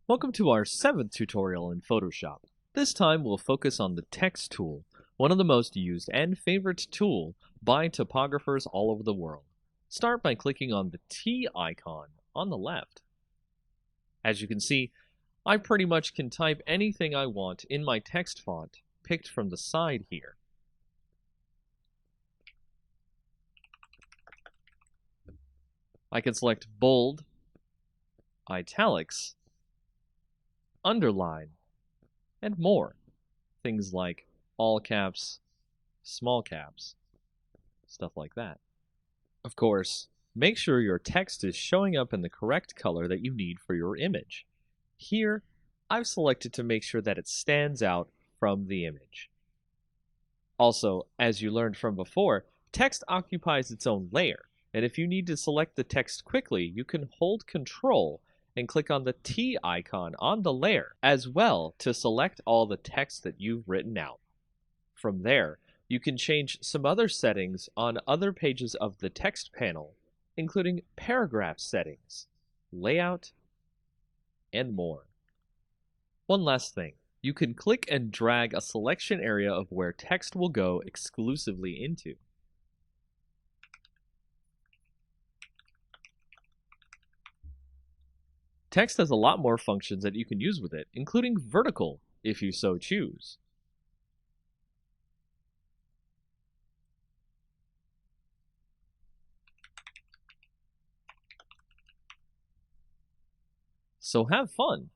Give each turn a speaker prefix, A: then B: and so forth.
A: Welcome to our 7th tutorial in Photoshop. This time we'll focus on the text tool, one of the most used and favorite tool by topographers all over the world. Start by clicking on the T icon on the left. As you can see, I pretty much can type anything I want in my text font picked from the side here. I can select bold, italics, underline, and more. Things like all caps, small caps, stuff like that. Of course, make sure your text is showing up in the correct color that you need for your image. Here, I've selected to make sure that it stands out from the image. Also, as you learned from before, text occupies its own layer, and if you need to select the text quickly, you can hold Ctrl and click on the T icon on the layer as well to select all the text that you've written out. From there, you can change some other settings on other pages of the text panel, including paragraph settings, layout, and more. One last thing, you can click and drag a selection area of where text will go exclusively into. Text has a lot more functions that you can use with it, including vertical, if you so choose. So have fun!